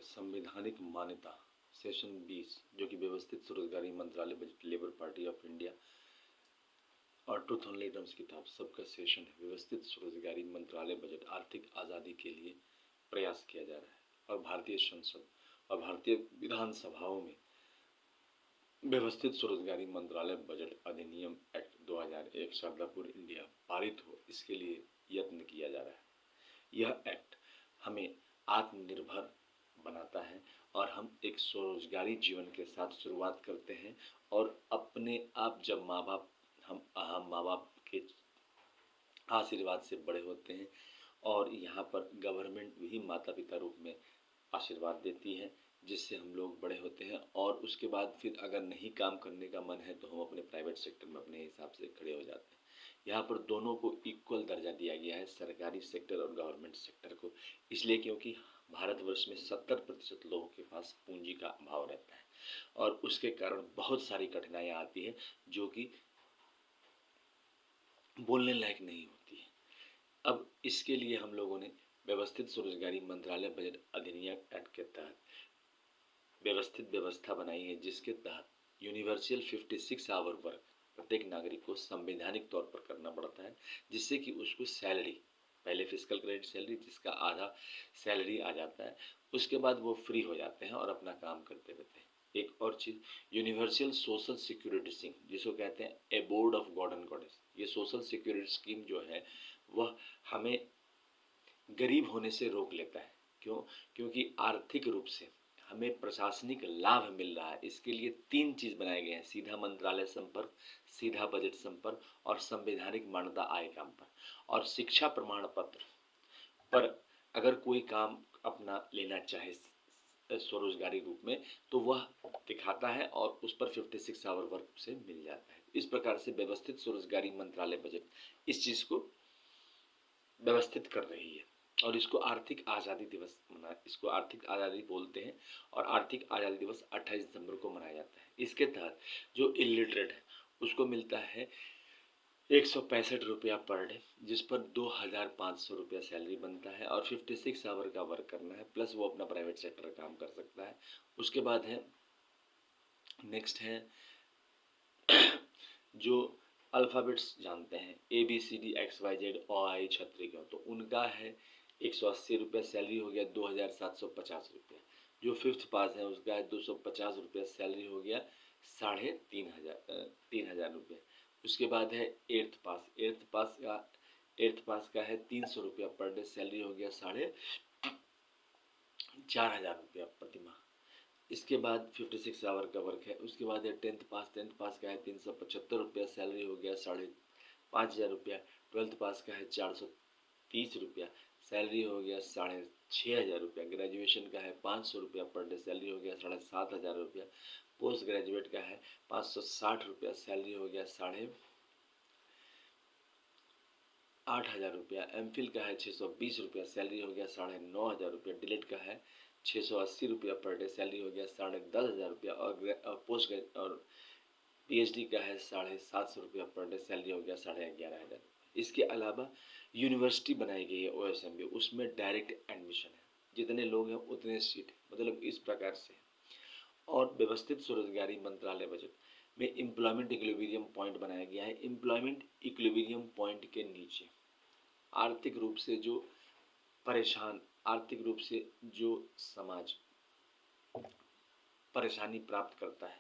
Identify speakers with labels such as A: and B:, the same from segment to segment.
A: संवैधानिक मान्यता सेशन 20 जो कि व्यवस्थित स्वरोजगारी मंत्रालय budget labour party of India और ट्रूथ ऑनली टर्म्स किताब सबका सेशन है। व्यवस्थित स्वरोजगारी मंत्रालय बजट आर्थिक आज़ादी के लिए प्रयास किया जा रहा है और भारतीय संसद और भारतीय विधानसभाओं में व्यवस्थित स्वरोजगारी मंत्रालय बजट अधिनियम एक्ट 2001 शारदापुर इंडिया पारित हो, इसके लिए यत्न किया जा रहा है। यह एक्ट हमें आत्मनिर्भर बनाता है और हम एक स्वरोजगारी जीवन के साथ शुरुआत करते हैं और अपने आप जब हम माँ बाप के आशीर्वाद से बड़े होते हैं और यहाँ पर गवर्नमेंट भी माता पिता रूप में आशीर्वाद देती है, जिससे हम लोग बड़े होते हैं और उसके बाद फिर अगर नहीं काम करने का मन है तो हम अपने प्राइवेट सेक्टर में अपने हिसाब से खड़े हो जाते हैं। यहाँ पर दोनों को इक्वल दर्जा दिया गया है, सरकारी सेक्टर और गवर्नमेंट सेक्टर को, इसलिए क्योंकि भारतवर्ष में 70% लोगों के पास पूंजी का अभाव रहता है और उसके कारण बहुत सारी कठिनाइयाँ आती हैं जो कि बोलने लायक नहीं होती है। अब इसके लिए हम लोगों ने व्यवस्थित स्वरोजगारी मंत्रालय बजट अधिनियम एक्ट के तहत व्यवस्थित व्यवस्था बनाई है, जिसके तहत यूनिवर्सल 56 आवर वर्क प्रत्येक नागरिक को संवैधानिक तौर पर करना पड़ता है, जिससे कि उसको सैलरी, पहले फिजिकल क्रेडिट सैलरी जिसका आधा सैलरी आ जाता है, उसके बाद वो फ्री हो जाते हैं और अपना काम करते रहते हैं। एक और चीज़, यूनिवर्सल सोशल सिक्योरिटी स्कीम जिसको कहते हैं a board of god and goddess, ये सोशल सिक्योरिटी स्कीम जो है वह हमें गरीब होने से रोक लेता है। क्यों? क्योंकि आर्थिक रूप से हमें प्रशासनिक लाभ मिल रहा है। इसके लिए 3 चीज़ बनाए गए हैं: सीधा मंत्रालय संपर्क, सीधा बजट संपर्क और संवैधानिक मान्यता आय काम पर। और शिक्षा प्रमाण पत्र पर अगर कोई काम अपना लेना चाहे स्वरोजगारी रूप में तो वह दिखाता है और उस पर 56 आवर वर्क से मिल जाता है। इस प्रकार से व्यवस्थित स्वरोजगारी मंत्रालय बजट इस चीज़ को व्यवस्थित कर रही है और इसको आर्थिक आज़ादी दिवस इसको आर्थिक आज़ादी बोलते हैं और आर्थिक आज़ादी दिवस 28 दिसंबर को मनाया जाता है। इसके तहत जो इलिटरेट है उसको मिलता है 165 रुपया पर डे, जिस पर 2500 रुपया सैलरी बनता है और 56 आवर का वर्क करना है, प्लस वो अपना प्राइवेट सेक्टर का काम कर सकता है। उसके बाद है नेक्स्ट है जो अल्फ़ाबेट्स जानते हैं ABCD XYZ OI छत्री का, तो उनका है 180 रुपया सैलरी हो गया 2750 रुपया। जो 5th पास है उसका है 250 रुपया सैलरी हो गया 3,500 रुपया। उसके बाद है 8th पास का है 300 रुपया पर डे, सैलरी हो गया 4,500 रुपया प्रति माह। इसके बाद 56 आवर का वर्क है। उसके बाद है 10th पास का है 375 रुपया, सैलरी हो गया 5,500 रुपया। 12th पास का है 430 रुपया, सैलरी हो गया 6,500 रुपया। ग्रेजुएशन का है 500 रुपया पर डे, सैलरी हो गया 7,500 रुपया। पोस्ट ग्रेजुएट का है 560 रुपया, सैलरी हो गया 8,500 रुपया। MPhil का है 620 रुपया, सैलरी हो गया 9,500 रुपया। डिलेट का है 680 रुपया पर डे, सैलरी हो गया 10,500 रुपया। और पोस्ट और PhD का है 750 रुपया पर डे, सैलरी हो गया 11,500। इसके अलावा यूनिवर्सिटी बनाई गई है OSMB, उसमें डायरेक्ट एडमिशन है, जितने लोग हैं उतने सीट, मतलब इस प्रकार से। और व्यवस्थित स्वरोजगारी मंत्रालय बजट में एम्प्लॉयमेंट इक्विलिब्रियम पॉइंट बनाया गया है। एम्प्लॉयमेंट इक्विलिब्रियम पॉइंट के नीचे आर्थिक रूप से जो परेशान, आर्थिक रूप से जो समाज परेशानी प्राप्त करता है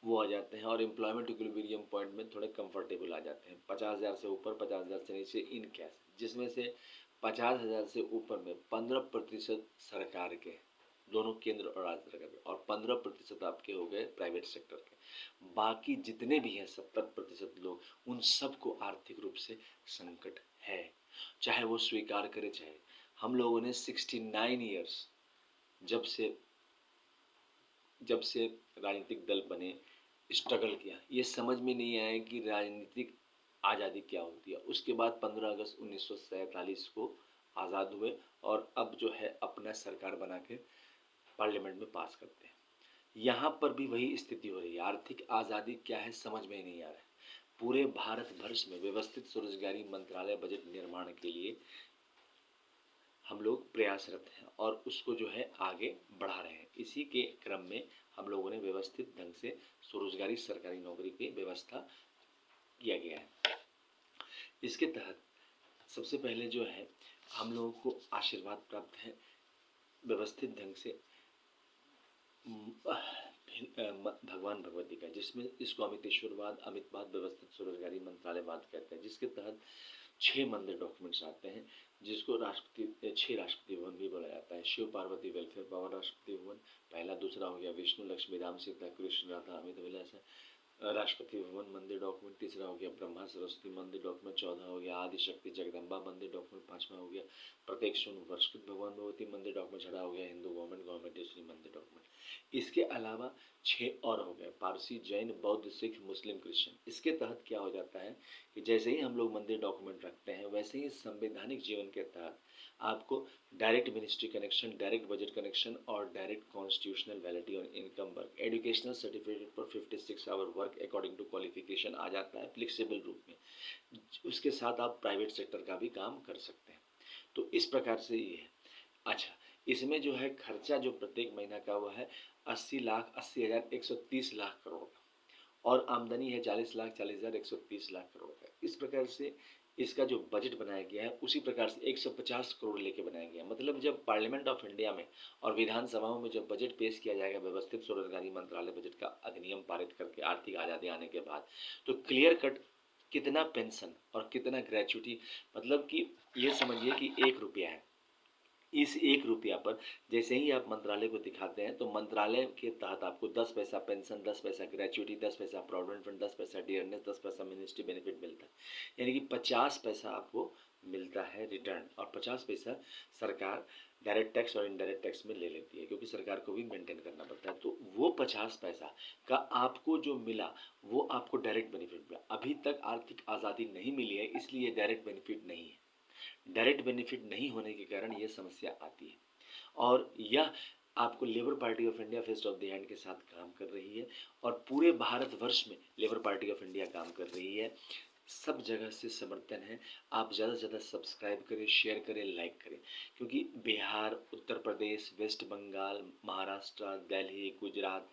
A: वो आ जाते हैं और एम्प्लॉयमेंट इक्विलिब्रियम पॉइंट में थोड़े कंफर्टेबल आ जाते हैं। 50,000 से ऊपर, 50,000 से नीचे इन कैश, जिसमें से 50,000 से ऊपर में 15% सरकार के, दोनों केंद्र और राज्य सरकार के, और 15% आपके हो गए प्राइवेट सेक्टर के। बाकी जितने भी हैं 70% लोग, उन सबको आर्थिक रूप से संकट है, चाहे वो स्वीकार करे चाहे। हम लोगों ने 69 ईयर्स जब से राजनीतिक दल बने स्ट्रगल किया, ये समझ में नहीं आया कि राजनीतिक आज़ादी क्या होती है। उसके बाद 15 अगस्त 1947 को आज़ाद हुए और अब जो है अपना सरकार बना के पार्लियामेंट में पास करते हैं। यहाँ पर भी वही स्थिति हो रही है। आर्थिक आज़ादी क्या है समझ में ही नहीं आ रहा है। पूरे भारत वर्ष में व्यवस्थित स्वरोजगारी मंत्रालय बजट निर्माण के लिए हम लोग प्रयासरत हैं और उसको जो है आगे बढ़ा रहे हैं। इसी के क्रम में हम लोगों ने व्यवस्थित ढंग से स्वरोजगारी सरकारी नौकरी की व्यवस्था किया गया है। इसके तहत सबसे पहले जो है हम लोगों को आशीर्वाद प्राप्त है व्यवस्थित ढंग से भगवान भगवती का, जिसमें इसको अमितेश्वरवाद, अमितवाद, व्यवस्थित स्वरोजगारी मंत्रालयवाद कहते हैं, जिसके तहत 6 मंदिर डॉक्यूमेंट्स आते हैं, जिसको राष्ट्रपति 6 राष्ट्रपति भवन भी बोला जाता है। शिव पार्वती वेलफेयर पावर राष्ट्रपति भवन पहला, दूसरा हो गया विष्णु लक्ष्मी राम सीता कृष्ण राधा अमित विलास राष्ट्रपति भवन मंदिर डॉक्यूमेंट, तीसरा हो गया ब्रह्मा सरस्वती मंदिर डॉक्यूमेंट, चौथा हो गया आदिशक्ति जगदम्बा मंदिर डॉक्यूमेंट, पांचवा हो गया प्रत्येक वर्षकृत भगवान भगवती मंदिर डॉक्यूमेंट, छठा हो गया हिंदू गवर्नमेंट ईश्वरी मंदिर डॉक्यूमेंट। इसके अलावा 6 और हो गए पारसी जैन बौद्ध सिख मुस्लिम क्रिश्चियन। इसके तहत क्या हो जाता है कि जैसे ही हम लोग मंदिर डॉक्यूमेंट रखते हैं वैसे ही संवैधानिक जीवन के तहत आपको direct ministry connection, direct budget connection और direct constitutional validity on income work, educational certificate for 56 hour work according to qualification आ जाता है फ्लेक्सिबल रूप में। उसके साथ आप प्राइवेट सेक्टर का भी काम कर सकते हैं। तो इस प्रकार से ये है। अच्छा, इसमें जो है खर्चा जो प्रत्येक महीना का वो है 80,80,130 लाख करोड़ का, और आमदनी है 40,40,130 लाख करोड़ का। इस प्रकार से इसका जो बजट बनाया गया है उसी प्रकार से 150 करोड़ लेके बनाया गया है। मतलब जब पार्लियामेंट ऑफ इंडिया में और विधानसभाओं में जब बजट पेश किया जाएगा व्यवस्थित स्वरोजगारी मंत्रालय बजट का अधिनियम पारित करके आर्थिक आज़ादी आने के बाद, तो क्लियर कट कितना पेंशन और कितना ग्रेच्युटी, मतलब कि ये समझिए कि 1 रुपया है, इस 1 रुपया पर जैसे ही आप मंत्रालय को दिखाते हैं तो मंत्रालय के तहत आपको 10 पैसा पेंशन, 10 पैसा ग्रेच्युटी, 10 पैसा प्रोविडेंट फंड, 10 पैसा डियरनेस, 10 पैसा मिनिस्ट्री बेनिफिट मिलता है। यानी कि 50 पैसा आपको मिलता है रिटर्न, और 50 पैसा सरकार डायरेक्ट टैक्स और इनडायरेक्ट टैक्स में ले लेती है, क्योंकि सरकार को भी मेंटेन करना पड़ता है। तो वो 50 पैसा का आपको जो मिला वो आपको डायरेक्ट बेनिफिट मिला। अभी तक आर्थिक आज़ादी नहीं मिली है, इसलिए डायरेक्ट बेनिफिट नहीं है। डायरेक्ट बेनिफिट नहीं होने के कारण ये समस्या आती है, और यह आपको labour party of India fest of the hand के साथ काम कर रही है, और पूरे भारतवर्ष में लेबर पार्टी ऑफ इंडिया काम कर रही है। सब जगह से समर्थन है। आप ज़्यादा से ज़्यादा सब्सक्राइब करें, शेयर करें, लाइक करें, क्योंकि बिहार, उत्तर प्रदेश, वेस्ट बंगाल, महाराष्ट्र, दिल्ली, गुजरात,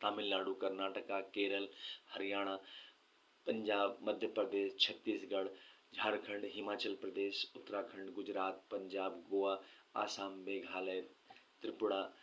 A: तमिलनाडु, कर्नाटका, केरल, हरियाणा, पंजाब, मध्य प्रदेश, छत्तीसगढ़, झारखंड, हिमाचल प्रदेश, उत्तराखंड, गुजरात, पंजाब, गोवा, आसाम, मेघालय, त्रिपुरा,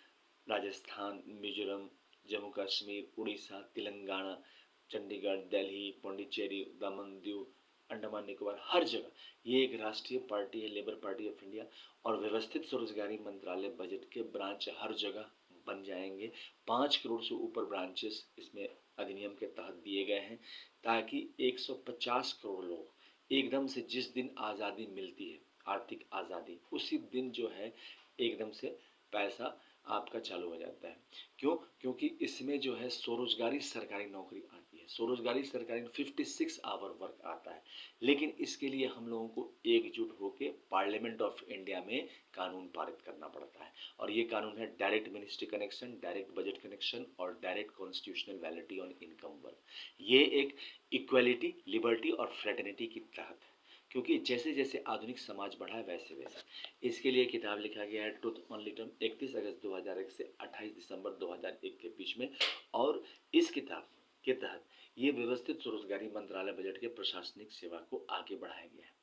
A: राजस्थान, मिजोरम, जम्मू कश्मीर, उड़ीसा, तेलंगाना, चंडीगढ़, दिल्ली, पौंडीचेरी, दमन दीव, अंडमान निकोबार, हर जगह ये एक राष्ट्रीय पार्टी है लेबर पार्टी ऑफ इंडिया, और व्यवस्थित स्वरोजगारी मंत्रालय बजट के ब्रांच हर जगह बन जाएंगे। 5 करोड़ से ऊपर ब्रांचेस इसमें अधिनियम के तहत दिए गए हैं, ताकि 150 करोड़ लोग एकदम से जिस दिन आज़ादी मिलती है, आर्थिक आज़ादी, उसी दिन जो है एकदम से पैसा आपका चालू हो जाता है। क्यों? क्योंकि इसमें जो है स्वरोजगारी सरकारी नौकरी आती है, स्वरोजगारी सरकारी 56 आवर वर्क आता है। लेकिन इसके लिए हम लोगों को एकजुट होकर पार्लियामेंट ऑफ इंडिया में कानून पारित करना पड़ता है, और ये कानून है direct ministry connection, direct budget connection और direct constitutional validity on income work. ये एक इक्वलिटी, लिबर्टी और फ्रेटर्निटी की तहत है, क्योंकि जैसे जैसे आधुनिक समाज बढ़ा है वैसे वैसे इसके लिए किताब लिखा गया है ट्रुथ ऑनली टर्म, 31 अगस्त 2001 से 28 दिसंबर 2001 के बीच में। और इस किताब के तहत ये व्यवस्थित स्वरोजगारी मंत्रालय बजट के प्रशासनिक सेवा को आगे बढ़ाया गया है,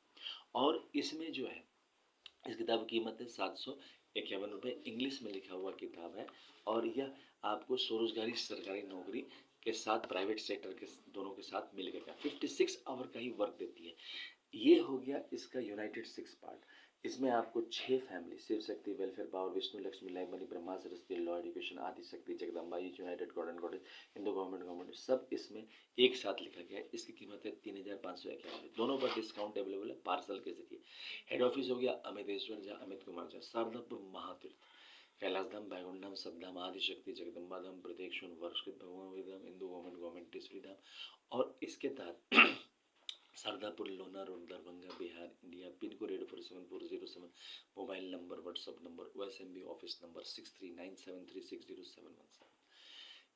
A: और इसमें जो है इस किताब की कीमत है 751 रुपये, इंग्लिश में लिखा हुआ किताब है, और यह आपको स्वरोजगारी सरकारी नौकरी के साथ प्राइवेट सेक्टर के दोनों के साथ मिल गया 56 आवर का ही वर्क देती है। ये हो गया इसका यूनाइटेड 6 पार्ट। इसमें आपको 6 family, Shiv Shakti welfare power, Vishnu Lakshmi life money, Brahma Saraswati law education, आदि शक्ति Jagdamba United God and goddess, Hindu government सब इसमें एक साथ लिखा गया है। इसकी कीमत है 3,551। दोनों पर डिस्काउंट अवेलेबल है पार्सल के जरिए। हेड ऑफिस हो गया अमितेश्वर झा, अमित कुमार झा, शारदापुर महातीर्थ, कैलाश धाम, बैकुंठ धाम, सबधाम, आदि शक्ति जगदम्बा धाम, प्रत्येक वर्षकृत भगवान धाम, हिंदू गवर्नमेंट ईश्वरी धाम। और इसके तहत Sharadapur, Lona road, Darbhanga, Bihar, India, pin code 847407, mobile number, WhatsApp number, OSMB office number 6397360717।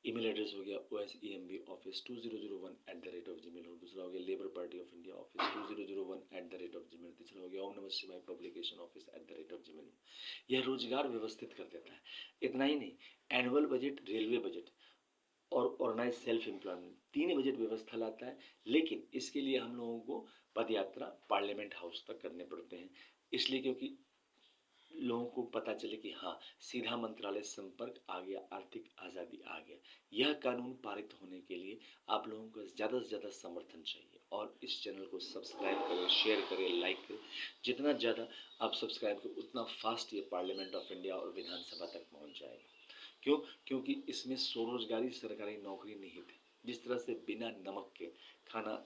A: Email address हो गया osemb office2001@gmail, और दूसरा हो गया labour party of India office 2001@gmail, तीसरा हो गया ओम नमः शिवाय पब्लिकेशन ऑफिस @gmail। यह रोजगार व्यवस्थित कर देता है। इतना ही नहीं, एनुअल बजट, रेलवे बजट और ऑर्गेनाइज सेल्फ एम्प्लॉयमेंट, तीन बजट व्यवस्था लाता है। लेकिन इसके लिए हम लोगों को पदयात्रा पार्लियामेंट हाउस तक करने पड़ते हैं, इसलिए क्योंकि लोगों को पता चले कि हाँ, सीधा मंत्रालय संपर्क आ गया, आर्थिक आज़ादी आ गया। यह कानून पारित होने के लिए आप लोगों को ज़्यादा से ज़्यादा समर्थन चाहिए, और इस चैनल को सब्सक्राइब करें, शेयर करें, लाइक करें। जितना ज़्यादा आप सब्सक्राइब करें उतना फास्ट ये पार्लियामेंट ऑफ इंडिया और विधानसभा तक पहुँच जाएगा। क्यों? क्योंकि इसमें स्वरोजगारी सरकारी नौकरी निहित है। जिस तरह से बिना नमक के खाना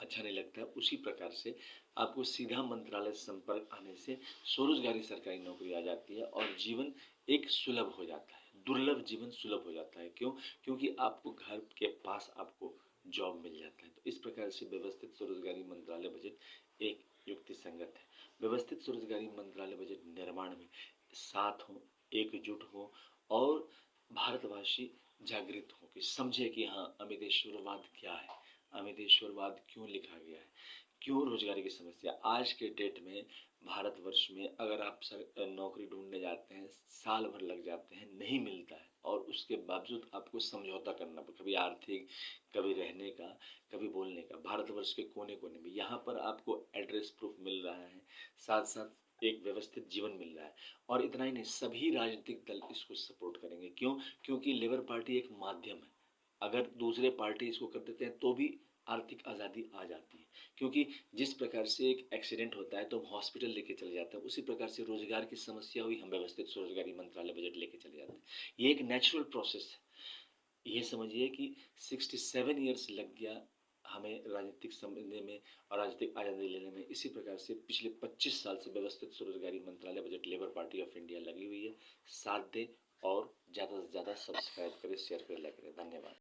A: अच्छा नहीं लगता है, उसी प्रकार से आपको सीधा मंत्रालय संपर्क आने से स्वरोजगारी सरकारी नौकरी आ जाती है और जीवन एक सुलभ हो जाता है, दुर्लभ जीवन सुलभ हो जाता है। क्यों? क्योंकि आपको घर के पास आपको जॉब मिल जाता है। तो इस प्रकार से व्यवस्थित स्वरोजगारी मंत्रालय बजट एक युक्ति संगत है। व्यवस्थित स्वरोजगारी मंत्रालय बजट निर्माण में साथ हो, एकजुट हो और भारतवासी जागृत हो कि समझे कि हाँ, अमितेश्वरवाद क्या है, अमितेश्वरवाद क्यों लिखा गया है, क्यों रोजगारी की समस्या। आज के डेट में भारतवर्ष में अगर आप नौकरी ढूंढने जाते हैं, साल भर लग जाते हैं, नहीं मिलता है, और उसके बावजूद आपको समझौता करना पड़ता, कभी आर्थिक, कभी रहने का, कभी बोलने का। भारतवर्ष के कोने कोने में यहाँ पर आपको एड्रेस प्रूफ मिल रहा है, साथ साथ एक व्यवस्थित जीवन मिल रहा है। और इतना ही नहीं, सभी राजनीतिक दल इसको सपोर्ट करेंगे। क्यों? क्योंकि लेबर पार्टी एक माध्यम है। अगर दूसरे पार्टी इसको कर देते हैं तो भी आर्थिक आज़ादी आ जाती है। क्योंकि जिस प्रकार से एक एक्सीडेंट होता है तो हम हॉस्पिटल लेके चले जाते हैं, उसी प्रकार से रोजगार की समस्या हुई, हम व्यवस्थित स्वरोजगारी मंत्रालय बजट लेके चले जाते हैं। ये एक नेचुरल प्रोसेस है। ये समझिए कि 67 ईयर्स लग गया हमें राजनीतिक समझने में और राजनीतिक आज़ादी लेने में। इसी प्रकार से पिछले 25 साल से व्यवस्थित स्वरोजगारी मंत्रालय budget labour party of India लगी हुई है। साथ दें और ज़्यादा से ज़्यादा सब्सक्राइब करें, शेयर करें, लाइक करें। धन्यवाद।